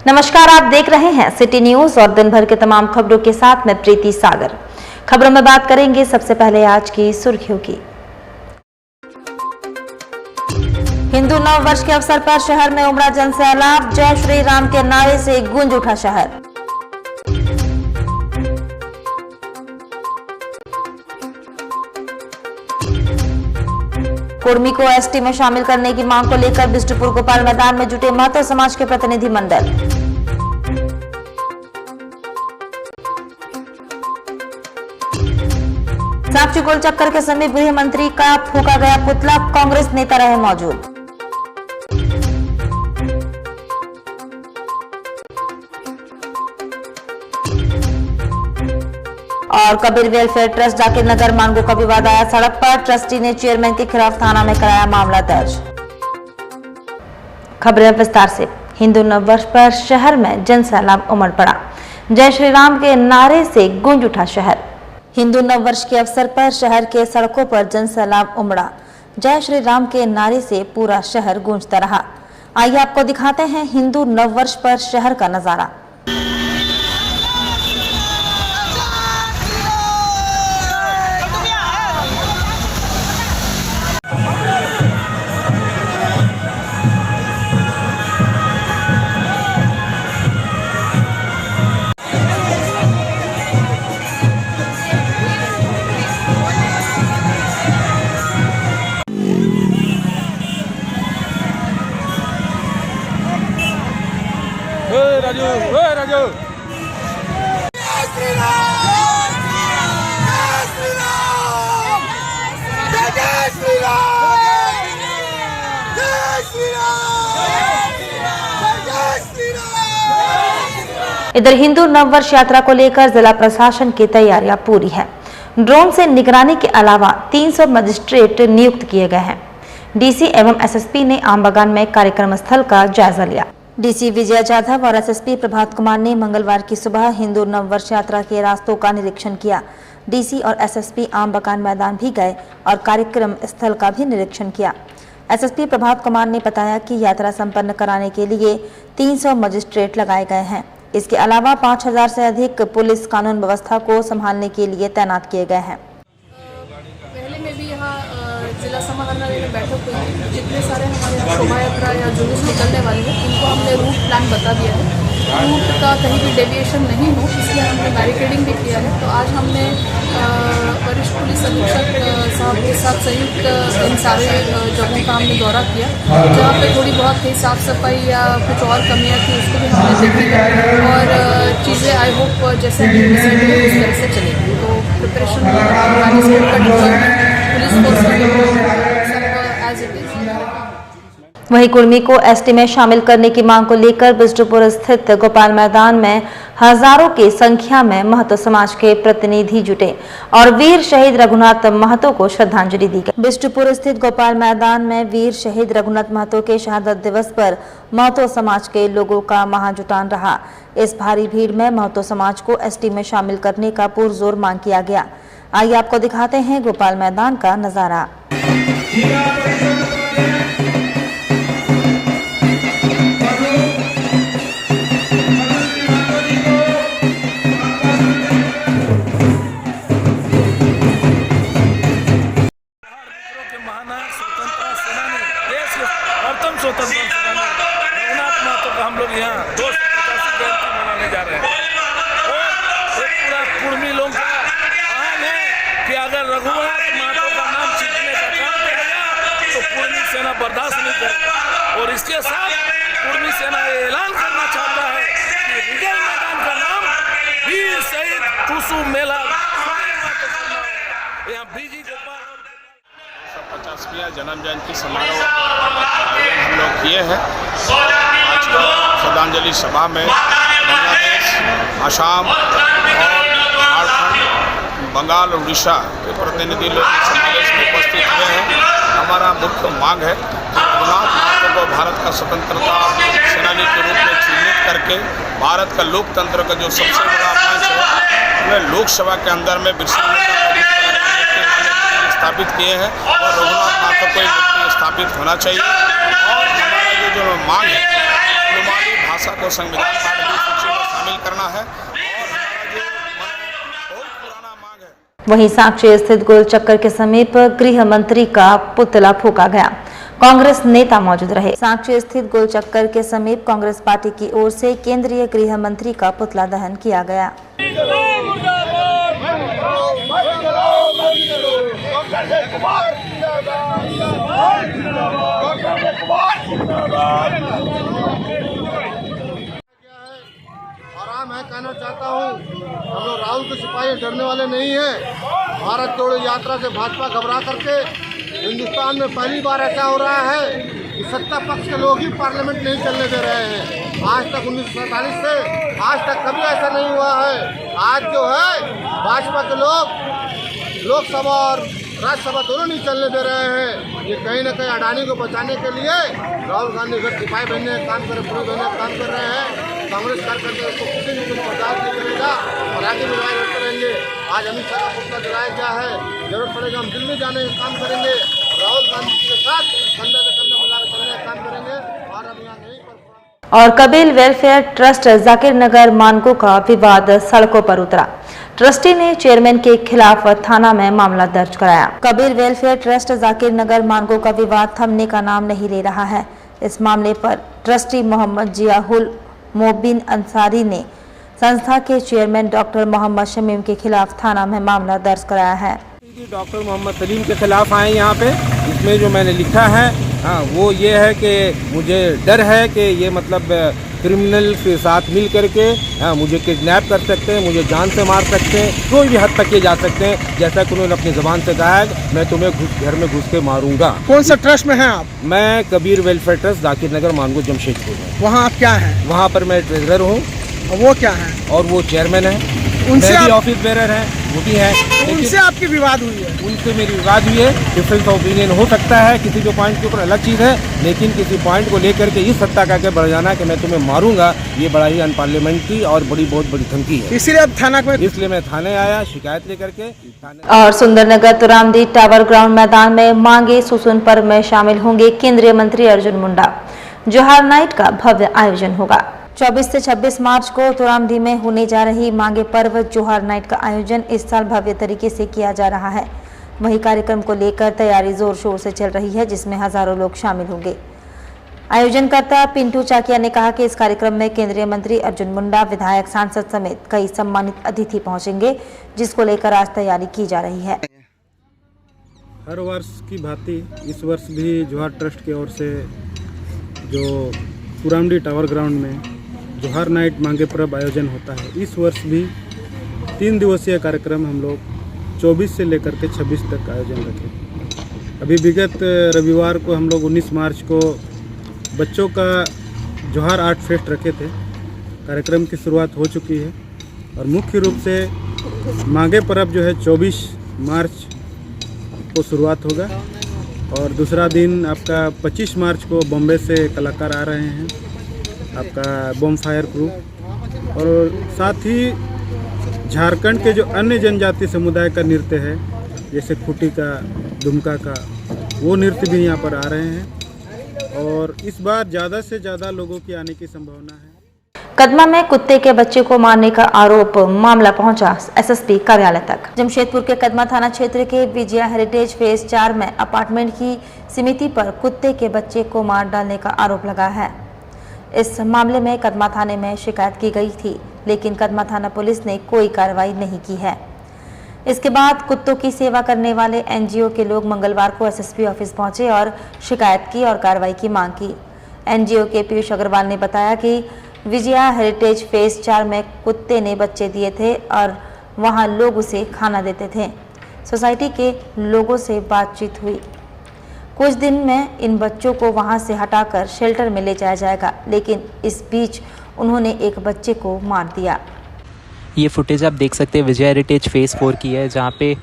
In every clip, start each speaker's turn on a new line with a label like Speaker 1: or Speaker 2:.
Speaker 1: नमस्कार, आप देख रहे हैं सिटी न्यूज और दिन भर के तमाम खबरों के साथ मैं प्रीति सागर। खबरों में बात करेंगे सबसे पहले आज की सुर्खियों की। हिंदू नव वर्ष के अवसर पर शहर में उमड़ा जन सैलाब, जय श्री राम के नारे से गूंज उठा शहर। कुर्मी को एसटी में शामिल करने की मांग को लेकर बिष्टुपुर गोपाल मैदान में जुटे महतो समाज के प्रतिनिधि मंडल। साक्षी गोल चक्कर के समीप गृह मंत्री का फूका गया पुतला, कांग्रेस नेता रहे मौजूद। और कबीर वेलफेयर ट्रस्ट जाकिर नगर मांगो का विवाद आया सड़क पर, ट्रस्टी ने चेयरमैन के खिलाफ थाना में कराया मामला दर्ज। खबरें विस्तार से। हिंदू नव वर्ष पर शहर में जन सैलाब उमड़ पड़ा, जय श्री राम के नारे से गूंज उठा शहर। हिंदू नव वर्ष के अवसर पर शहर के सड़कों पर जन सैलाब उमड़ा, जय श्री राम के नारे से पूरा शहर गूंजता रहा। आइए आपको दिखाते हैं हिंदू नव वर्ष पर शहर का नजारा।
Speaker 2: राजू
Speaker 3: जय श्री राम, जय श्री राम, जय श्री राम, जय श्री राम, जय श्री राम।
Speaker 1: इधर हिंदू नववर्ष यात्रा को लेकर जिला प्रशासन की तैयारियां पूरी है। ड्रोन से निगरानी के अलावा 300 मजिस्ट्रेट नियुक्त किए गए हैं। डीसी एवं एसएसपी ने आमबगान में कार्यक्रम स्थल का जायजा लिया। डीसी विजय जाधव और एसएसपी प्रभात कुमार ने मंगलवार की सुबह हिंदू नववर्ष यात्रा के रास्तों का निरीक्षण किया। डीसी और एसएसपी आमबगान मैदान भी गए और कार्यक्रम स्थल का भी निरीक्षण किया। एसएसपी प्रभात कुमार ने बताया कि यात्रा संपन्न कराने के लिए 300 मजिस्ट्रेट लगाए गए हैं। इसके अलावा 5000 से अधिक पुलिस कानून व्यवस्था को संभालने के लिए तैनात किए गए हैं।
Speaker 4: पहले में भी यहाँ जिला समाहरणालय में बैठक हुई है। जितने सारे हमारे यहाँ शोभा यात्रा या जुलूस निकलने वाले हैं, इनको हमने रूट प्लान बता दिया है। रूट का कहीं भी डेविएशन नहीं हो, इसलिए हमने बैरिकेडिंग भी किया है। तो आज हमने वरिष्ठ पुलिस अधीक्षक साहब के साथ संयुक्त इन सारे जगहों का हमने दौरा किया। जहाँ पे थोड़ी बहुत थी साफ सफाई या कुछ और कमियाँ थी, उसको भी हमने देखी और चीज़ें आई होप जैसे उस तरह से चलेगी। तो preparation police force as it is.
Speaker 1: वहीं कुर्मी को एसटी में शामिल करने की मांग को लेकर बिष्टुपुर स्थित गोपाल मैदान में हजारों की संख्या में महतो समाज के प्रतिनिधि जुटे और वीर शहीद रघुनाथ महतो को श्रद्धांजलि दी गई। बिष्टुपुर स्थित गोपाल मैदान में वीर शहीद रघुनाथ महतो के शहादत दिवस पर महतो समाज के लोगों का महाजुटान रहा। इस भारी भीड़ में महतो समाज को एसटी में शामिल करने का पुरजोर मांग किया गया। आइए आपको दिखाते हैं गोपाल मैदान का नजारा।
Speaker 2: रघुनाथ महतो का हम लोग यहाँ 285 जयंती मनाने जा रहे हैं और एक पूरा कुर्मी लोग का आह्वान है कि अगर रघुनाथ महतो का नाम छीनने का काम करेगा तो कुर्मी सेना बर्दाश्त नहीं करेगा। और इसके साथ कुर्मी सेना ये ऐलान करना चाहता है कि रिगल मैदान का नाम वीर शहीद टूसू मेला यहाँ बीजी गोपाल
Speaker 5: 50वीं जन्म जयंती समारोह हम लोग किए हैं। आज श्रद्धांजलि सभा में बांग्लादेश, असम और झारखंड, बंगाल और उड़ीसा के प्रतिनिधि लोग समावेश में उपस्थित हुए हैं। हमारा मुख्य मांग है कि रघुनाथ महतो को भारत का स्वतंत्रता सेनानी के रूप में चिन्हित करके भारत का लोकतंत्र का जो सबसे बड़ा मंच है, उन्हें लोकसभा के अंदर में बिरसा मुंडा स्थापित किए हैं और रघुनाथ महतो को स्थापित होना चाहिए। और हमारा जो मांग है, अनुमानी भाषा को संविधान पाठ की सूची में शामिल करना है और हमारा जो बहुत पुराना मांग है।
Speaker 1: वहीं साक्षी स्थित गोल चक्कर के समीप गृह मंत्री का पुतला फूंका गया। कांग्रेस नेता मौजूद रहे। साक्षी स्थित गोल चक्कर के समीप कांग्रेस पार्टी की ओर से केंद्रीय गृह मंत्री का पुतला दहन किया गया।
Speaker 6: मैं कहना चाहता हूँ, हम लोग राहुल के सिपाही डरने वाले नहीं हैं। भारत जोड़ो यात्रा से भाजपा घबरा करके हिंदुस्तान में पहली बार ऐसा हो रहा है कि सत्ता पक्ष के लोग ही पार्लियामेंट नहीं चलने दे रहे हैं। आज तक 1947 से आज तक कभी ऐसा नहीं हुआ है। आज जो है भाजपा के लोग लोकसभा और राज्यसभा दोनों नहीं चलने दे रहे हैं। ये कहीं ना कहीं अडानी को बचाने के लिए राहुल गांधी घर सिपाही बनने का काम कर रहे, पुलिस बनने का काम कर रहे हैं। कांग्रेस कार्यकर्ता इसको किसी भी बर्दाश्त नहीं करेगा और आगे भी लड़ाई लड़ते रहेंगे। आज अमित शाह का पुतला जलाया गया है, जरूरत पड़ेगा हम दिल्ली जाने का काम करेंगे, राहुल गांधी के साथ कंधे से कंधा मिलाकर चलने का काम करेंगे। और अब यहाँ नहीं पर
Speaker 1: और कबील वेलफेयर ट्रस्ट जाकिर नगर मानगो का विवाद सड़कों पर उतरा। ट्रस्टी ने चेयरमैन के खिलाफ थाना में मामला दर्ज कराया। कबील वेलफेयर ट्रस्ट जाकिर नगर मानगो का विवाद थमने का नाम नहीं ले रहा है। इस मामले पर ट्रस्टी मोहम्मद जियाहुल मोबिन अंसारी ने संस्था के चेयरमैन डॉक्टर मोहम्मद शमीम के खिलाफ थाना में मामला दर्ज कराया है।
Speaker 7: डॉक्टर मोहम्मद सलीम के खिलाफ आए यहाँ पे। इसमें जो मैंने लिखा है वो ये है कि मुझे डर है कि ये मतलब क्रिमिनल के साथ मिल करके मुझे किडनैप कर सकते हैं, मुझे जान से मार सकते हैं, कोई भी हद तक ये जा सकते हैं। जैसा कि उन्होंने अपनी ज़बान से कहा है, मैं तुम्हें घर में घुस के मारूंगा।
Speaker 3: कौन सा ट्रस्ट में हैं आप?
Speaker 7: मैं कबीर वेलफेयर ट्रस्ट जाकिर नगर मानगो जमशेदपुर में।
Speaker 3: वहाँ आप क्या हैं?
Speaker 7: वहाँ पर मैं ट्रेजरर हूँ।
Speaker 3: वो क्या है?
Speaker 7: और वो चेयरमैन है।
Speaker 3: उनसे
Speaker 7: मैं भी ऑफिस बेरर है, वो भी है।
Speaker 3: उनसे आपकी विवाद हुई है?
Speaker 7: उनसे मेरी विवाद हुई है। डिफरेंस ऑफ ओपिनियन हो सकता है किसी जो पॉइंट के ऊपर अलग चीज़ है, लेकिन किसी पॉइंट को लेकर के इस सत्ता का बढ़ जाना कि मैं तुम्हें मारूंगा, ये बड़ा ही अनपार्लियामेंट्री और बहुत बड़ी धमकी है।
Speaker 3: इसलिए अब थाना को
Speaker 7: इसलिए मैं थाने आया शिकायत लेकर के।
Speaker 1: और सुंदरनगर तुरामदी टावर ग्राउंड मैदान में मांगे सुसुन पर्व में शामिल होंगे केंद्रीय मंत्री अर्जुन मुंडा। जोहार नाइट का भव्य आयोजन होगा। 24 से 26 मार्च को तुरामदी में होने जा रही मांगे पर्व जोहार नाइट का आयोजन इस साल भव्य तरीके से किया जा रहा है। वही कार्यक्रम को लेकर तैयारी जोर शोर से चल रही है, जिसमें हजारों लोग शामिल होंगे। आयोजनकर्ता पिंटू चाकिया ने कहा कि इस कार्यक्रम में केंद्रीय मंत्री अर्जुन मुंडा, विधायक, सांसद समेत कई सम्मानित अतिथि पहुंचेंगे, जिसको लेकर आज तैयारी की जा रही है।
Speaker 8: हर वर्ष की भांति इस वर्ष भी जोहार ट्रस्ट की ओर से जो तुरामदी टावर ग्राउंड में जोहार नाइट मांगे पर्व आयोजन होता है। इस वर्ष भी 3 दिवसीय कार्यक्रम हम लोग 24 से लेकर के 26 तक आयोजन रखे। अभी विगत रविवार को हम लोग 19 मार्च को बच्चों का जोहार आर्ट फेस्ट रखे थे। कार्यक्रम की शुरुआत हो चुकी है और मुख्य रूप से मांगे पर्व जो है 24 मार्च को शुरुआत होगा और दूसरा दिन आपका 25 मार्च को बॉम्बे से कलाकार आ रहे हैं, आपका बम फायर ग्रुप, और साथ ही झारखंड के जो अन्य जनजाति समुदाय का नृत्य है जैसे खुटी का, दुमका का, वो नृत्य भी यहाँ पर आ रहे हैं और इस बार ज़्यादा से ज़्यादा लोगों की आने की संभावना है।
Speaker 1: कदमा में कुत्ते के बच्चे को मारने का आरोप, मामला पहुंचा एसएसपी कार्यालय तक। जमशेदपुर के कदमा थाना क्षेत्र के विजया हेरिटेज फेज 4 में अपार्टमेंट की समिति पर कुत्ते के बच्चे को मार डालने का आरोप लगा है। इस मामले में कदमा थाने में शिकायत की गई थी, लेकिन कदमा थाना पुलिस ने कोई कार्रवाई नहीं की है। इसके बाद कुत्तों की सेवा करने वाले एनजीओ के लोग मंगलवार को एसएसपी ऑफिस पहुंचे और शिकायत की और कार्रवाई की मांग की। एनजीओ के पीयूष अग्रवाल ने बताया कि विजया हेरिटेज फेज 4 में कुत्ते ने बच्चे दिए थे और वहां लोग उसे खाना देते थे। सोसाइटी के लोगों से बातचीत हुई। कुछ दिन में इन बच्चों को वहां से हटाकर शेल्टर में ले जाया जाएगा, लेकिन इस बीच उन्होंने एक बच्चे को मार दिया।
Speaker 9: ये फुटेज आप देख सकते हैं विजय हेरिटेज फेज़ 4 की है, जहाँ पे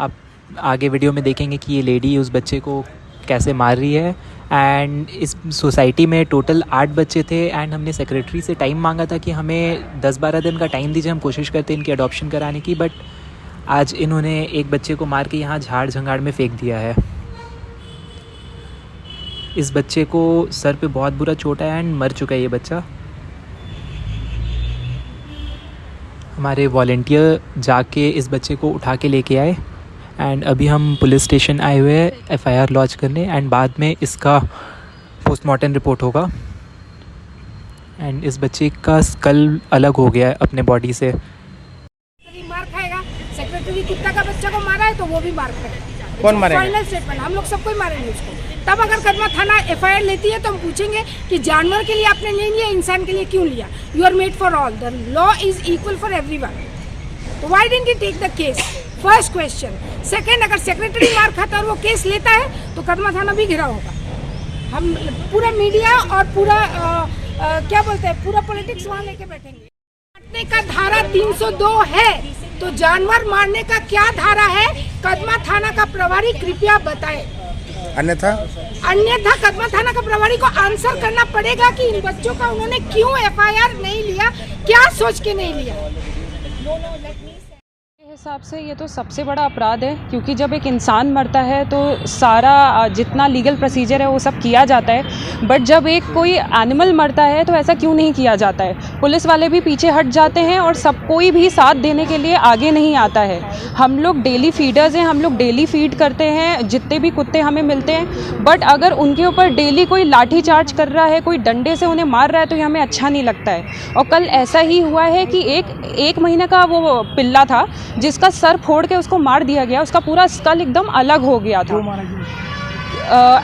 Speaker 9: आप आगे वीडियो में देखेंगे कि ये लेडी उस बच्चे को कैसे मार रही है। एंड इस सोसाइटी में टोटल 8 बच्चे थे एंड हमने सेक्रेटरी से टाइम मांगा था कि हमें 10-12 दिन का टाइम दीजिए, हम कोशिश करते हैं इनकी अडॉप्शन कराने की, बट आज इन्होंने एक बच्चे को मार के यहाँ झाड़ झंगाड़ में फेंक दिया है। इस बच्चे को सर पे बहुत बुरा चोट है एंड मर चुका है ये बच्चा। हमारे वॉलेंटियर जाके इस बच्चे को उठा के लेके आए एंड अभी हम पुलिस स्टेशन आए हुए हैं एफआईआर लॉन्च करने एंड बाद में इसका पोस्टमार्टम रिपोर्ट होगा। एंड इस बच्चे का स्कल अलग हो गया है अपने बॉडी से।
Speaker 10: मार खाएगा, सेक्रेटरी कुत्ता का बच्चा को मारा है तो वो भी मार खाएगा।
Speaker 3: कौन मारेगा?
Speaker 10: फाइनल स्टेटमेंट हम लोग सबको ही मारेंगे उसको। तब अगर कदमा थाना एफआईआर लेती है तो हम पूछेंगे कि जानवर के लिए आपने नहीं लिया, इंसान के लिए क्यों लिया? You are made for all, the law is equal for everyone, तो why didn't you take the case? First question. Second, अगर सेक्रेटरी मार खाता और वो केस लेता है तो कदमा थाना भी घिरा होगा। हम पूरा मीडिया और पूरा क्या बोलते हैं, पूरा पॉलिटिक्स वहाँ लेके बैठेंगे। काटने का धारा 302 है तो जानवर मारने का क्या धारा है? कदमा थाना का प्रभारी कृपया बताए, अन्यथा कदमा थाना का प्रभारी को आंसर करना पड़ेगा कि इन बच्चों का उन्होंने क्यों एफआईआर नहीं लिया, क्या सोच के नहीं लिया।
Speaker 11: हिसाब से ये तो सबसे बड़ा अपराध है, क्योंकि जब एक इंसान मरता है तो सारा जितना लीगल प्रोसीजर है वो सब किया जाता है, बट जब एक कोई एनिमल मरता है तो ऐसा क्यों नहीं किया जाता है? पुलिस वाले भी पीछे हट जाते हैं और सब कोई भी साथ देने के लिए आगे नहीं आता है। हम लोग डेली फीडर्स हैं, हम लोग डेली फीड करते हैं जितने भी कुत्ते हमें मिलते हैं, बट अगर उनके ऊपर डेली कोई लाठी चार्ज कर रहा है, कोई डंडे से उन्हें मार रहा है तो ये हमें अच्छा नहीं लगता है। और कल ऐसा ही हुआ है कि एक महीने का वो पिल्ला था जिसका सर फोड़ के उसको मार दिया गया, उसका पूरा स्कल एकदम अलग हो गया था।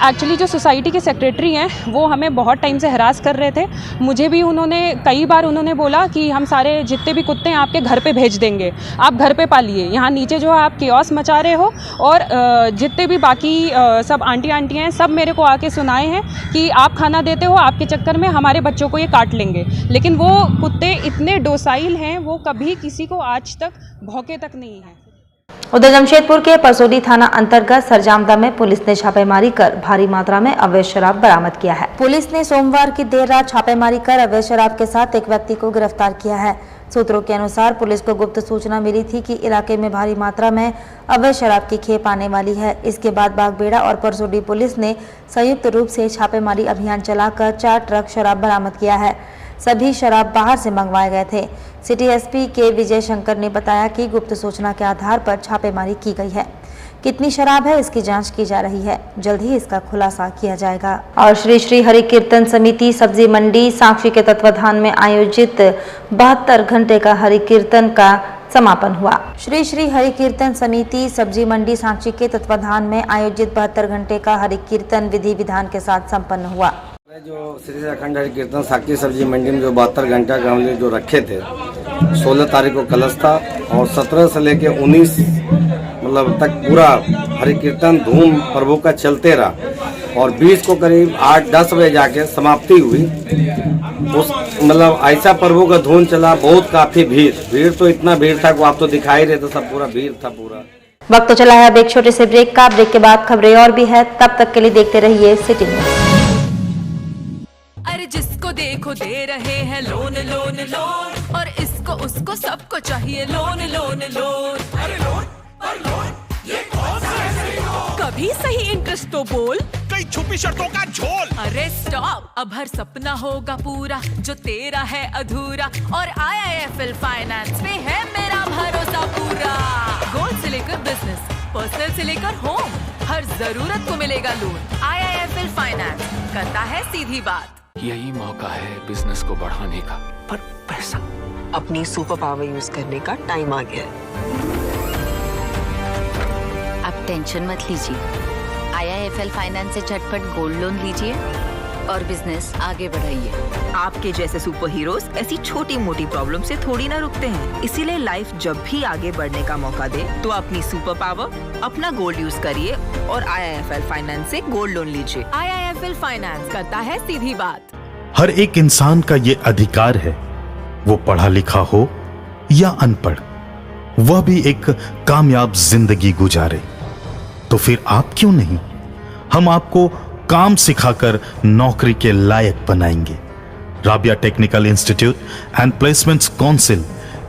Speaker 11: एक्चुअली जो सोसाइटी के सेक्रेटरी हैं वो हमें बहुत टाइम से हरास कर रहे थे। मुझे भी उन्होंने कई बार बोला कि हम सारे जितने भी कुत्ते हैं आपके घर पे भेज देंगे, आप घर पे पालिए, यहाँ नीचे जो है आप केओस मचा रहे हो। और जितने भी बाकी सब आंटियाँ हैं सब मेरे को आके सुनाए हैं कि आप खाना देते हो, आपके चक्कर में हमारे बच्चों को ये काट लेंगे। लेकिन वो कुत्ते इतने डोसाइल हैं, वो कभी किसी को आज तक भौंके तक नहीं हैं।
Speaker 1: उधर जमशेदपुर के परसोडी थाना अंतर्गत सरजामदा में पुलिस ने छापेमारी कर भारी मात्रा में अवैध शराब बरामद किया है। पुलिस ने सोमवार की देर रात छापेमारी कर अवैध शराब के साथ एक व्यक्ति को गिरफ्तार किया है। सूत्रों के अनुसार पुलिस को गुप्त सूचना मिली थी कि इलाके में भारी मात्रा में अवैध शराब की खेप आने वाली है। इसके बाद बागबेड़ा और परसोडी पुलिस ने संयुक्त रूप से छापेमारी अभियान चलाकर 4 ट्रक शराब बरामद किया है। सभी शराब बाहर से मंगवाए गए थे। सिटी एसपी के विजय शंकर ने बताया कि गुप्त सूचना के आधार पर छापेमारी की गई है। कितनी शराब है इसकी जांच की जा रही है, जल्द ही इसका खुलासा किया जाएगा। और श्री श्री हरि कीर्तन समिति सब्जी मंडी साक्षी के तत्वाधान में आयोजित 72 घंटे का हरि कीर्तन का समापन हुआ। श्री श्री हरि कीर्तन समिति सब्जी मंडी साक्षी के तत्वाधान में आयोजित 72 घंटे का हरि कीर्तन विधि विधान के साथ संपन्न हुआ।
Speaker 12: जो श्री अखंड हरि कीर्तन साक्षी सब्जी मंडी में जो 72 घंटा का हमने जो रखे थे, 16 तारीख को कलश था और 17 से लेके 19 तक पूरा हरि कीर्तन धूम प्रभु का चलते रहा और 20 को करीब 8-10 बजे जाके समाप्ति हुई। उस ऐसा प्रभु का धूम चला, बहुत काफी भीड़ तो इतना भीड़ था कि आप तो दिखाई रहे थे, सब पूरा भीड़ था पूरा।
Speaker 1: वक्त तो चला है अब एक छोटे से ब्रेक का। ब्रेक के बाद खबरें और भी है, तब तक के लिए देखते रहिए सिटी न्यूज़।
Speaker 13: अरे जिसको देखो दे रहे हैं लोन लोन लोन, और इसको उसको सबको चाहिए लोन लोन लोन। अरे लोन और लोन ये कौन सा है लोन? कभी सही इंटरेस्ट तो बोल, कई छुपी शर्तों का झोल। अरे स्टॉप, अब हर सपना होगा पूरा जो तेरा है अधूरा, और IIFL फाइनेंस पे है मेरा भरोसा पूरा। गोल्ड से लेकर बिजनेस, पर्सनल से लेकर होम, हर जरूरत को मिलेगा लोन। IIFL फाइनेंस करता है सीधी बात।
Speaker 14: यही मौका है बिजनेस को बढ़ाने का, पर पैसा।
Speaker 15: अपनी सुपर पावर यूज करने का टाइम आ गया है।
Speaker 16: अब टेंशन मत लीजिए, IIFL फाइनेंस से झटपट गोल्ड लोन लीजिए और बिजनेस आगे बढ़ाइए।
Speaker 15: आपके जैसे सुपर हीरोज ऐसी छोटी मोटी प्रॉब्लम से थोड़ी ना रुकते हैं, इसीलिए लाइफ जब भी आगे बढ़ने का मौका दे तो अपनी सुपर पावर, अपना गोल्ड यूज करिए और IIFL फाइनेंस से गोल्ड लोन लीजिए।
Speaker 13: IIFL फाइनेंस करता है सीधी बात।
Speaker 17: हर एक इंसान का ये अधिकार है, वो पढ़ा लिखा हो या अनपढ़, वह भी एक कामयाब जिंदगी गुजारे। तो फिर आप क्यों नहीं, हम आपको काम सिखाकर नौकरी के लायक बनाएंगे। Rabia technical institute and placements council,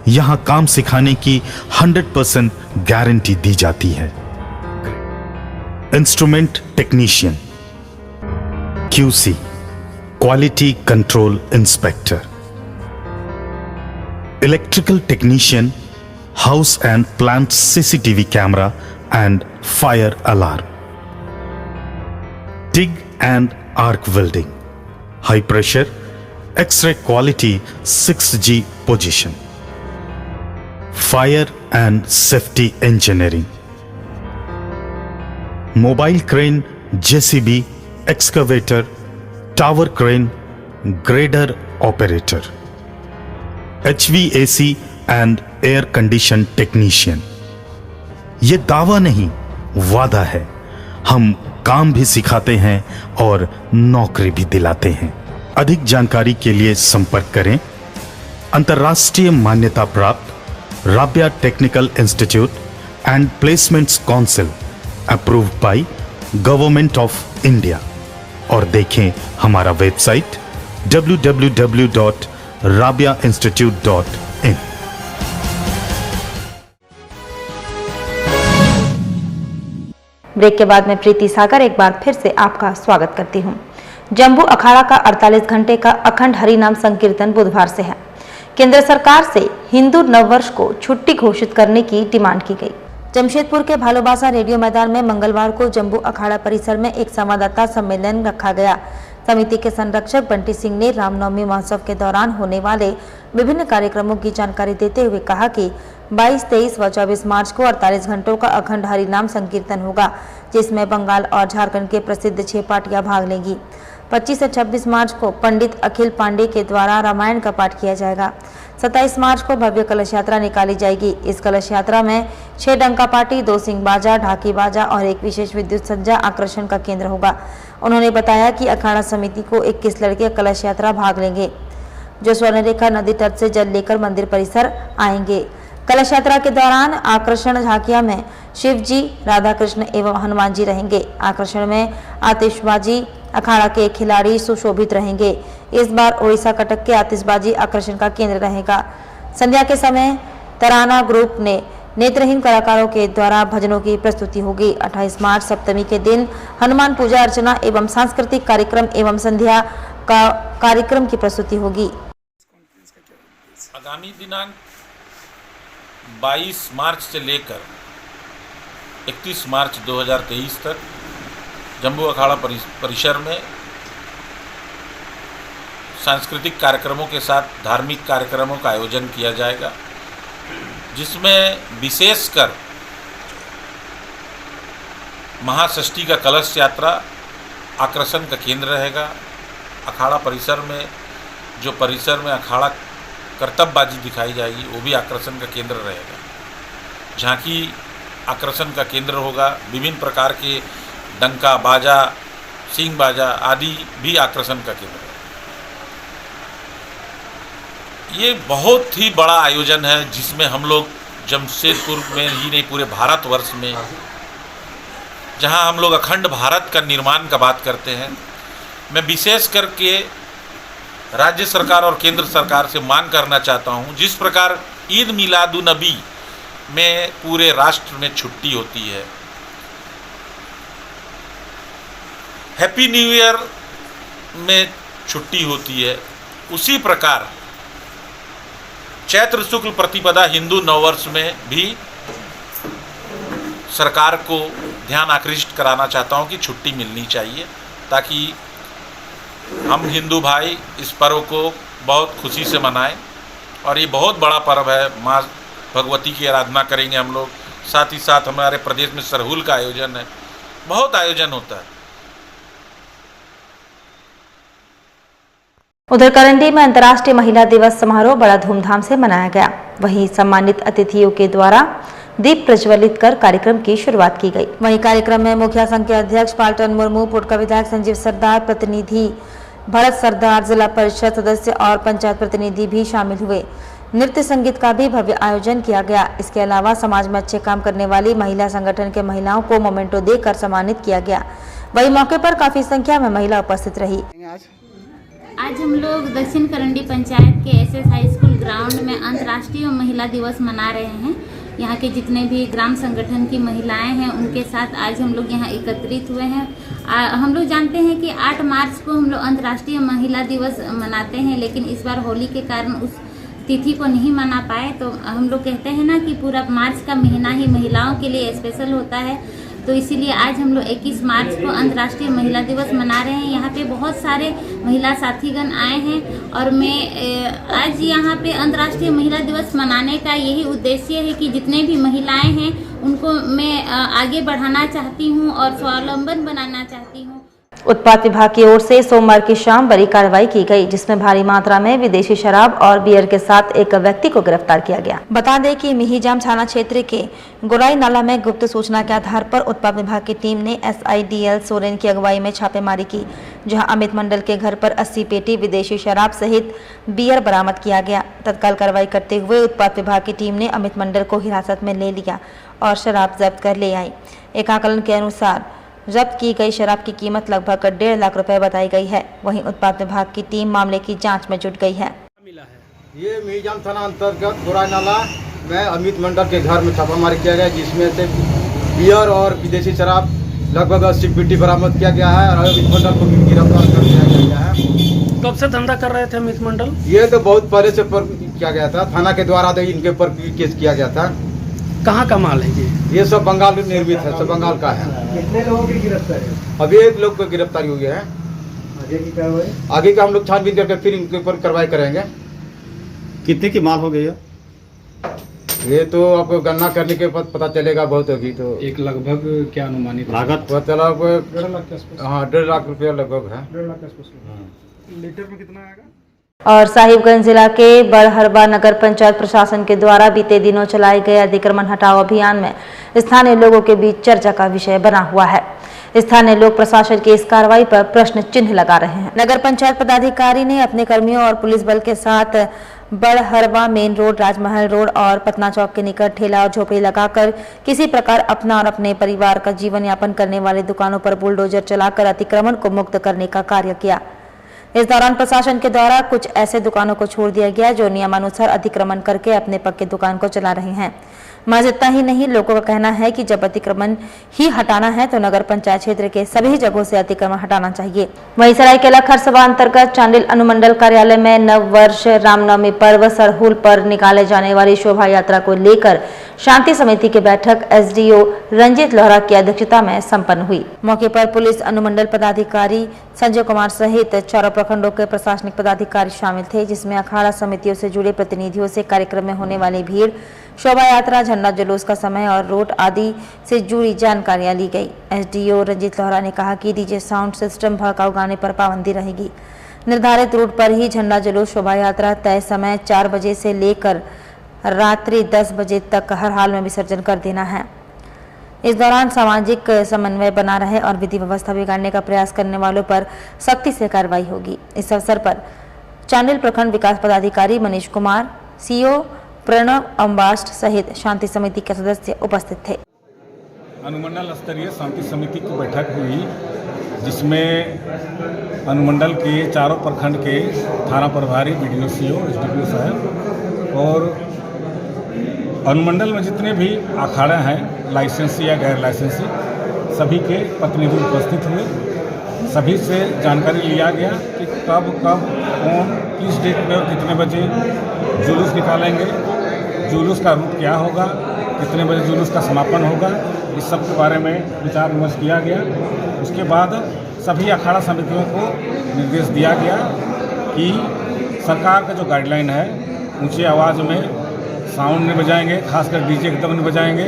Speaker 17: यहां काम सिखाने की 100% गारंटी दी जाती है। Instrument technician, QC quality control inspector, electrical technician, house and plant CCTV camera and fire alarm. TIG and arc welding, high pressure, X-ray quality 6G position, fire and safety engineering, mobile crane, JCB, excavator, tower crane, grader operator, HVAC and air condition technician. ये दावा नहीं, वादा है। हम काम भी सिखाते हैं और नौकरी भी दिलाते हैं। अधिक जानकारी के लिए संपर्क करें अंतर्राष्ट्रीय मान्यता प्राप्त Rabia technical institute and placements council approved by government of India और देखें हमारा वेबसाइट www.rabiainstitute.in।
Speaker 1: ब्रेक के बाद मैं प्रीति सागर एक बार फिर से आपका स्वागत करती हूं। जम्बू अखाड़ा का 48 घंटे का अखंड हरिनाम संकीर्तन बुधवार से है। केंद्र सरकार से हिंदू नववर्ष को छुट्टी घोषित करने की डिमांड की गई। जमशेदपुर के भालोबासा रेडियो मैदान में मंगलवार को जम्बू अखाड़ा परिसर में एक संवाददाता सम्मेलन रखा गया। समिति के संरक्षक बंटी सिंह ने रामनवमी महोत्सव के दौरान होने वाले विभिन्न कार्यक्रमों की जानकारी देते हुए कहा कि 22, 23 व 24 मार्च को 48 घंटों का अखंड हरिनाम संकीर्तन होगा, जिसमें बंगाल और झारखंड के प्रसिद्ध 6 पार्टियां भाग लेंगी। 25 से 26 मार्च को पंडित अखिल पांडे के द्वारा रामायण का पाठ किया जाएगा। 27 मार्च को भव्य कलश यात्रा निकाली जाएगी। इस कलश यात्रा में 6 डंका पार्टी, 2 सिंह बाजा, ढाकी बाजा और एक विशेष विद्युत सज्जा आकर्षण का केंद्र होगा। उन्होंने बताया कि अखाड़ा समिति को 21 लड़के कलश यात्रा भाग लेंगे, जो स्वर्णरेखा नदी तट से जल लेकर मंदिर परिसर आएंगे। कलश यात्रा के दौरान आकर्षण झांकिया में शिव जी, राधा कृष्ण एवं हनुमान जी रहेंगे। आकर्षण में आतिशबाजी अखाड़ा के खिलाड़ी सुशोभित रहेंगे। इस बार ओडिशा कटक के आतिशबाजी आकर्षण का केंद्र रहेगा। संध्या के समय तराना ग्रुप ने नेत्रहीन कलाकारों के द्वारा भजनों की प्रस्तुति होगी। 28 मार्च सप्तमी के दिन हनुमान पूजा अर्चना एवं सांस्कृतिक कार्यक्रम एवं संध्या का कार्यक्रम की प्रस्तुति होगी।
Speaker 5: आगामी दिनांक 22 मार्च से लेकर 31 मार्च 2023 तक जम्बू अखाड़ा परिसर में सांस्कृतिक कार्यक्रमों के साथ धार्मिक कार्यक्रमों का आयोजन किया जाएगा, जिसमें विशेषकर महाषष्ठी का कलश यात्रा आकर्षण का केंद्र रहेगा। अखाड़ा परिसर में जो परिसर में अखाड़ा करतबबाजी दिखाई जाएगी वो भी आकर्षण का केंद्र रहेगा। झांकी आकर्षण का केंद्र होगा। विभिन्न प्रकार के डंका बाजा, सिंह बाजा आदि भी आकर्षण का केंद्र है। ये बहुत ही बड़ा आयोजन है, जिसमें हम लोग जमशेदपुर में ही नहीं पूरे भारतवर्ष में, जहां हम लोग अखंड भारत का निर्माण का बात करते हैं, मैं विशेष करके राज्य सरकार और केंद्र सरकार से मांग करना चाहता हूं, जिस प्रकार ईद मिलादुन्नबी में पूरे राष्ट्र में छुट्टी होती है, हैप्पी न्यू ईयर में छुट्टी होती है, उसी प्रकार चैत्र शुक्ल प्रतिपदा हिंदू नववर्ष में भी सरकार को ध्यान आकृष्ट कराना चाहता हूं कि छुट्टी मिलनी चाहिए, ताकि हम हिंदू भाई इस पर्व को बहुत खुशी से मनाएं। और ये बहुत बड़ा पर्व है, माँ भगवती की आराधना करेंगे हम लोग। साथ ही साथ हमारे प्रदेश में सरहुल का आयोजन है, बहुत आयोजन होता है।
Speaker 1: उधर करंडी में अंतर्राष्ट्रीय महिला दिवस समारोह बड़ा धूमधाम से मनाया गया। वहीं सम्मानित अतिथियों के द्वारा दीप प्रज्वलित कर कार्यक्रम की शुरुआत की गई। वहीं कार्यक्रम में मुखिया संघ के अध्यक्ष पाल्टन मुर्मू, पुटका विधायक संजीव सरदार, प्रतिनिधि भरत सरदार, जिला परिषद सदस्य और पंचायत प्रतिनिधि भी शामिल हुए। नृत्य संगीत का भी भव्य आयोजन किया गया। इसके अलावा समाज में अच्छे काम करने वाली महिला संगठन के महिलाओं को मोमेंटो देकर सम्मानित किया गया। वहीं मौके पर काफी संख्या में महिला उपस्थित रही।
Speaker 18: आज हम लोग दक्षिण करंडी पंचायत के एसएस हाई स्कूल ग्राउंड में अंतर्राष्ट्रीय महिला दिवस मना रहे हैं। यहाँ के जितने भी ग्राम संगठन की महिलाएं हैं, उनके साथ आज हम लोग यहाँ एकत्रित हुए हैं। हम लोग जानते हैं कि 8 मार्च को हम लोग अंतर्राष्ट्रीय महिला दिवस मनाते हैं, लेकिन इस बार होली के कारण उस तिथि को नहीं मना पाए। तो हम लोग कहते हैं ना कि पूरा मार्च का महीना ही महिलाओं के लिए स्पेशल होता है, तो इसीलिए आज हम लोग 21 मार्च को अंतर्राष्ट्रीय महिला दिवस मना रहे हैं। यहाँ पे बहुत सारे महिला साथीगण आए हैं और मैं आज यहाँ पे अंतर्राष्ट्रीय महिला दिवस मनाने का यही उद्देश्य है कि जितने भी महिलाएं हैं उनको मैं आगे बढ़ाना चाहती हूँ और स्वावलंबन बनाना चाहती हूँ।
Speaker 1: उत्पाद विभाग की ओर से सोमवार की शाम बड़ी कार्रवाई की गई, जिसमें भारी मात्रा में विदेशी शराब और बियर के साथ एक व्यक्ति को गिरफ्तार किया गया। बता दें कि मिहिजाम थाना क्षेत्र के गोराई नाला में गुप्त सूचना के आधार पर उत्पाद विभाग की टीम ने SIDL सोरेन की अगुवाई में छापेमारी की, जहां अमित मंडल के घर पर 80 पेटी विदेशी शराब सहित बियर बरामद किया गया। तत्काल कार्रवाई करते हुए उत्पाद विभाग की टीम ने अमित मंडल को हिरासत में ले लिया और शराब जब्त कर ले आई। एक आकलन के अनुसार जब्त की गई शराब की कीमत लगभग 1.5 लाख रुपए बताई गई है। वहीं उत्पाद विभाग की टीम मामले की जांच में जुट गई है।
Speaker 19: ये मिहिजाम थाना अंतर्गत गोराई नाला में अमित मंडल के घर में छापामारी किया गया, जिसमें से बियर और विदेशी शराब लगभग 80 पेटी बरामद किया गया है और अमित मंडल को भी गिरफ्तार कर लिया गया है।
Speaker 3: कब से धंधा कर रहे थे अमित मंडल?
Speaker 19: ये तो बहुत पहले से किया गया था, थाना के द्वारा इनके ऊपर केस किया गया था।
Speaker 3: कहाँ का माल है
Speaker 19: ये सब बंगाल में निर्मित है, सब बंगाल का है।
Speaker 3: कितने लोगों की गिरफ्तारी?
Speaker 19: अभी एक लोग को गिरफ्तारी हुई है।
Speaker 3: आगे की कार्रवाई?
Speaker 19: आगे का हम लोग छानबीन करके फिर इनके ऊपर कार्रवाई करेंगे।
Speaker 3: कितने की माल हो गई है?
Speaker 19: ये तो आपको गणना करने के बाद पता चलेगा। बहुत अभी तो
Speaker 3: एक लगभग क्या अनुमानित
Speaker 19: लागत पता चला
Speaker 3: 1.5 लाख के आसपास।
Speaker 19: हाँ 1.5 लाख रुपया लगभग है।
Speaker 3: 1.5 लाख के आसपास। लीटर में कितना आएगा?
Speaker 1: और साहिबगंज जिला के बड़हरबा नगर पंचायत प्रशासन के द्वारा बीते दिनों चलाए गए अतिक्रमण हटाओ अभियान में स्थानीय लोगों के बीच चर्चा का विषय बना हुआ है। स्थानीय लोग प्रशासन की इस कार्रवाई पर प्रश्न चिन्ह लगा रहे हैं। नगर पंचायत पदाधिकारी ने अपने कर्मियों और पुलिस बल के साथ बड़हरबा मेन रोड, राजमहल रोड और पटना चौक के निकट ठेला और झोपड़ी लगाकर किसी प्रकार अपना और अपने परिवार का जीवन यापन करने वाले दुकानों पर बुलडोजर चलाकर अतिक्रमण को मुक्त करने का कार्य किया। इस दौरान प्रशासन के द्वारा कुछ ऐसे दुकानों को छोड़ दिया गया जो नियमानुसार अतिक्रमण करके अपने पक्के दुकान को चला रहे हैं। महज इतना ही नहीं, लोगों का कहना है कि जब अतिक्रमण ही हटाना है तो नगर पंचायत क्षेत्र के सभी जगहों से अतिक्रमण हटाना चाहिए। वहीं सरायकेला खरसभा अंतर्गत चांडिल अनुमंडल कार्यालय में नव वर्ष रामनवमी पर्व सरहुल पर निकाले जाने वाली शोभा यात्रा को लेकर शांति समिति की बैठक SDO रंजीत लोहरा की अध्यक्षता में संपन्न हुई। मौके पर पुलिस अनुमंडल पदाधिकारी संजय कुमार सहित चारों प्रखंडों के प्रशासनिक पदाधिकारी शामिल थे, जिसमें अखाड़ा समितियों से जुड़े प्रतिनिधियों से कार्यक्रम में होने वाली भीड़, शोभा यात्रा, झंडा जुलूस का समय और रूट आदि से जुड़ी जानकारियां ली गई। SDO रंजीत लोहरा ने कहा कि डीजे साउंड सिस्टम भड़काऊ गाने पर पाबंदी रहेगी। निर्धारित रूट पर ही झंडा जुलूस, शोभा यात्रा तय समय 4 बजे से लेकर रात्रि 10 बजे तक हर हाल में विसर्जन कर देना है। इस दौरान सामाजिक समन्वय बना रहे और विधि व्यवस्था बिगाड़ने का प्रयास करने वालों पर सख्ती से कार्रवाई होगी। इस अवसर पर चांडिल प्रखंड विकास पदाधिकारी मनीष कुमार, CO प्रणव अम्बास्ट सहित शांति समिति के सदस्य उपस्थित थे।
Speaker 20: अनुमंडल स्तरीय शांति समिति की बैठक हुई, जिसमें अनुमंडल के चारों प्रखंड के थाना प्रभारी, BDO, CO, SDPO साहब और अनुमंडल में जितने भी अखाड़े हैं, लाइसेंसी या गैर लाइसेंसी, सभी के प्रतिनिधि उपस्थित हुए। सभी से जानकारी लिया गया कि कब कौन किस डेट में और कितने बजे जुलूस निकालेंगे, जुलूस का रूट क्या होगा, कितने बजे जुलूस का समापन होगा, इस सब के बारे में विचार विमर्श किया गया। उसके बाद सभी अखाड़ा समितियों को निर्देश दिया गया कि सरकार का जो गाइडलाइन है, ऊंची आवाज़ में साउंड नहीं बजाएंगे, खासकर डीजे एकदम नहीं बजाएंगे,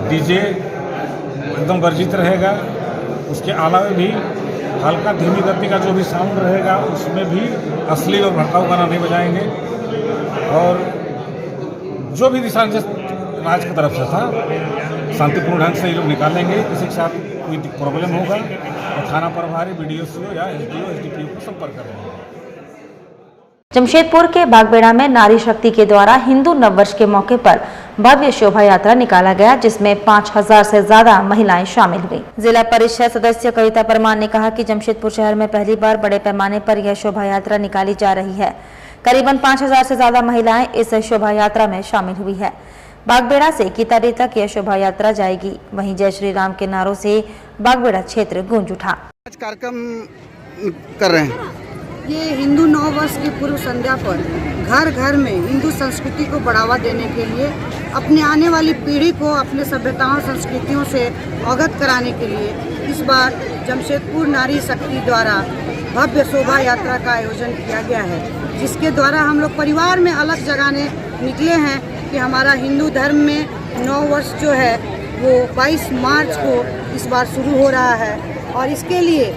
Speaker 20: डीजे एकदम वर्जित रहेगा। उसके अलावा भी हल्का धीमी गति का जो भी साउंड रहेगा उसमें भी अश्लील और भड़काऊ गाना नहीं बजाएंगे। और जो भी दिशा निर्देश राज्य की तरफ से था, शांतिपूर्ण ढंग से ये लोग निकालेंगे। किसी के साथ कोई प्रॉब्लम होगा तो थाना प्रभारी, BDO, CO या SDO, SDPO को संपर्क करेंगे।
Speaker 1: जमशेदपुर के बागबेड़ा में नारी शक्ति के द्वारा हिंदू नववर्ष के मौके पर भव्य शोभा यात्रा निकाला गया, जिसमें 5000 से ज्यादा महिलाएं शामिल हुई। जिला परिषद सदस्य कविता परमार ने कहा कि जमशेदपुर शहर में पहली बार बड़े पैमाने पर यह शोभा यात्रा निकाली जा रही है। करीबन 5000 से ज्यादा महिलाएं इस शोभा यात्रा में शामिल हुई है। बागबेड़ा से कीताड़ी तक यह शोभा यात्रा जाएगी। वहीं जय श्री राम के नारों से बागबेड़ा क्षेत्र गूंज उठा।
Speaker 3: आज कार्यक्रम कर रहे हैं
Speaker 21: ये हिंदू नव वर्ष की पूर्व संध्या पर घर घर में हिंदू संस्कृति को बढ़ावा देने के लिए, अपने आने वाली पीढ़ी को अपने सभ्यताओं संस्कृतियों से अवगत कराने के लिए इस बार जमशेदपुर नारी शक्ति द्वारा भव्य शोभा यात्रा का आयोजन किया गया है, जिसके द्वारा हम लोग परिवार में अलग जगाने निकले हैं कि हमारा हिंदू धर्म में नव वर्ष जो है वो 22 मार्च को इस बार शुरू हो रहा है और इसके लिए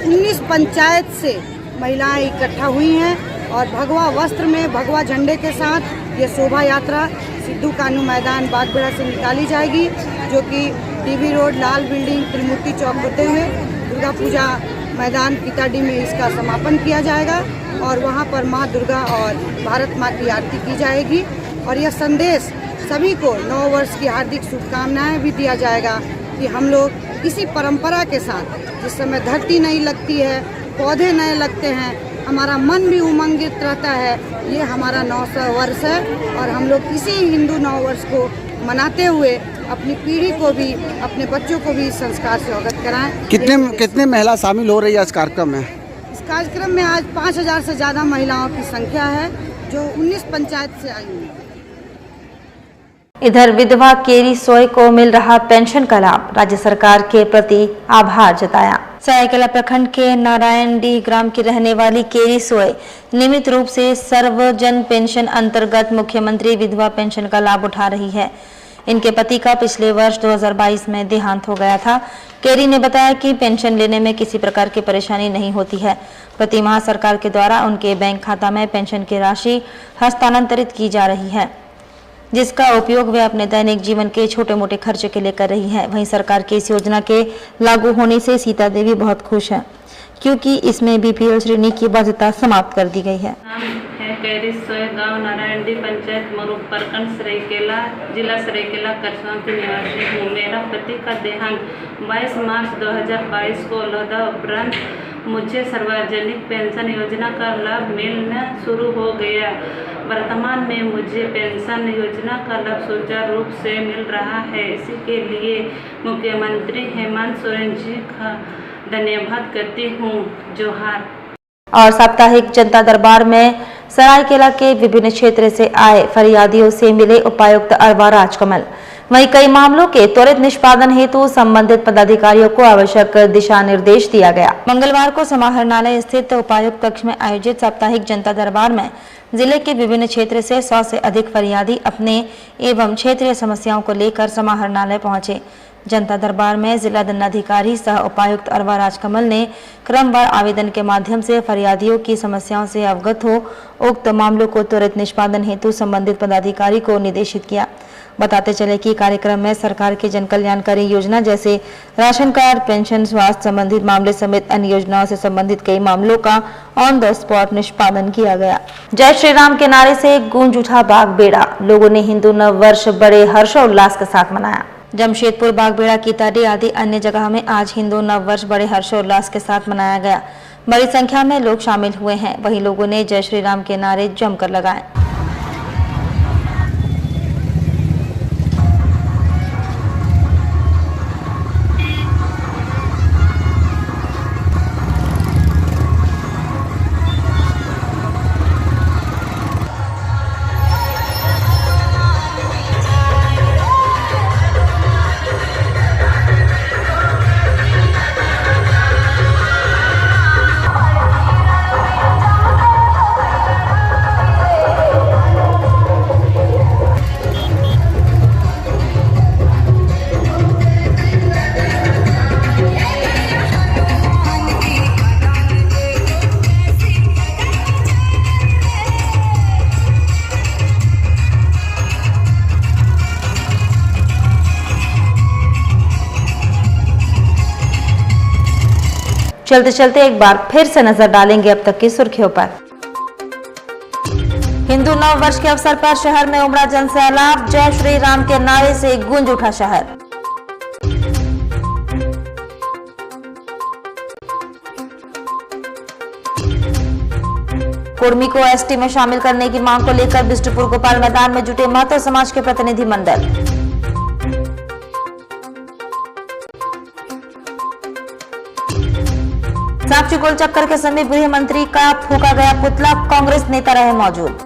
Speaker 21: 19 पंचायत से महिलाएं इकट्ठा हुई हैं और भगवा वस्त्र में भगवा झंडे के साथ ये शोभा यात्रा सिद्धू कानू मैदान बागबेड़ा से निकाली जाएगी, जो कि टीबी रोड लाल बिल्डिंग त्रिमूर्ति चौक होते हुए दुर्गा पूजा मैदान किताडी में इसका समापन किया जाएगा और वहाँ पर माँ दुर्गा और भारत माँ की आरती की जाएगी। और यह संदेश सभी को नव वर्ष की हार्दिक शुभकामनाएं भी दिया जाएगा कि हम लोग इसी परंपरा के साथ, जिस समय धरती नहीं लगती है, पौधे नए लगते हैं, हमारा मन भी उमंगित रहता है, ये हमारा 900 वर्ष है और हम लोग इसी हिंदू नव वर्ष को मनाते हुए अपनी पीढ़ी को भी, अपने बच्चों को भी इस संस्कार से अवगत कराएं।
Speaker 22: कितने महिला शामिल हो रही है इस कार्यक्रम में?
Speaker 21: इस कार्यक्रम में आज 5000 से ज़्यादा महिलाओं की संख्या है जो 19 पंचायत से आई हुई है।
Speaker 1: इधर विधवा केरी सोय को मिल रहा पेंशन का लाभ, राज्य सरकार के प्रति आभार जताया। सरायकेला प्रखंड के नारायण डी ग्राम की रहने वाली केरी सोय नियमित रूप से सर्वजन पेंशन अंतर्गत मुख्यमंत्री विधवा पेंशन का लाभ उठा रही है। इनके पति का पिछले वर्ष 2022 में देहांत हो गया था। केरी ने बताया कि पेंशन लेने में किसी प्रकार की परेशानी नहीं होती है। प्रति माह सरकार के द्वारा उनके बैंक खाता में पेंशन की राशि हस्तांतरित की जा रही है, जिसका उपयोग वे अपने दैनिक जीवन के छोटे मोटे खर्चे के लिए कर रही हैं। वहीं सरकार की इस योजना के लागू होने से सीता देवी बहुत खुश है, क्योंकि इसमें बीपीएल श्रेणी की बाध्यता समाप्त कर दी गई है।
Speaker 23: नाम है कैरी सोय, गाँव नारायणडी, पंचायत मरूप, प्रखंड सरायकेला, जिला सरायकेला करसवां की निवासी हूँ। मेरा पति का देहांत 22 मार्च 2022 को लौदा उपरांत मुझे सार्वजनिक पेंशन योजना का लाभ मिलना शुरू हो गया। वर्तमान में मुझे पेंशन योजना का लाभ सुचारू रूप से मिल रहा है। इसी के लिए मुख्यमंत्री हेमंत सोरेन जी का धन्यवाद करती हूँ। जोहार।
Speaker 1: और साप्ताहिक जनता दरबार में सरायकेला के विभिन्न क्षेत्र से आए फरियादियों से मिले उपायुक्त अरवा राजकमल। वहीं कई मामलों के त्वरित निष्पादन हेतु संबंधित पदाधिकारियों को आवश्यक दिशा निर्देश दिया गया। मंगलवार को समाहरणालय स्थित उपायुक्त कक्ष में आयोजित साप्ताहिक जनता दरबार में जिले के विभिन्न क्षेत्र से 100 से अधिक फरियादी अपने एवं क्षेत्रीय समस्याओं को लेकर समाहरणालय पहुंचे। जनता दरबार में जिला दंडाधिकारी सह उपायुक्त अरवा राजकमल ने क्रमवार आवेदन के माध्यम से फरियादियों की समस्याओं से अवगत हो उक्त मामलों को त्वरित निष्पादन हेतु संबंधित पदाधिकारी को निर्देशित किया। बताते चले कि कार्यक्रम में सरकार की जन कल्याणकारी योजना जैसे राशन कार्ड, पेंशन, स्वास्थ्य संबंधित मामले समेत अन्य योजनाओं से संबंधित कई मामलों का ऑन द स्पॉट निष्पादन किया गया। जय श्री राम के नारे से गूंज उठा बागबेड़ा। लोगों ने हिंदू नव वर्ष बड़े हर्षोल्लास के साथ मनाया। जमशेदपुर, बागबेड़ा, कीताडी आदि अन्य जगह में आज हिंदू नव वर्ष बड़े हर्षोल्लास के साथ मनाया गया। बड़ी संख्या में लोग शामिल हुए हैं। वहीं लोगों ने जय श्री राम के नारे जमकर लगाए। चलते चलते एक बार फिर से नजर डालेंगे अब तक की सुर्खियों पर। हिंदू नव वर्ष के अवसर पर शहर में उमड़ा जन सैलाब। जय श्री राम के नारे से गूंज उठा शहर। कुर्मी को एसटी में शामिल करने की मांग को लेकर बिष्टुपुर गोपाल मैदान में जुटे महतो समाज के प्रतिनिधि मंडल। साक्षी गोल चक्कर के समय गृह मंत्री का फूंका गया पुतला, कांग्रेस नेता रहे मौजूद।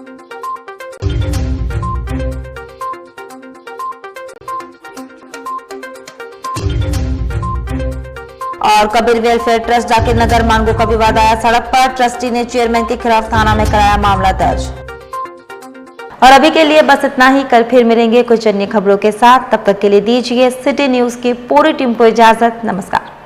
Speaker 1: और कबीर वेलफेयर ट्रस्ट जाकिर नगर मांगो का विवाद आया सड़क पर, ट्रस्टी ने चेयरमैन के खिलाफ थाना में कराया मामला दर्ज। और अभी के लिए बस इतना ही, कल फिर मिलेंगे कुछ अन्य खबरों के साथ। तब तक के लिए दीजिए सिटी न्यूज की पूरी टीम को इजाजत। नमस्कार।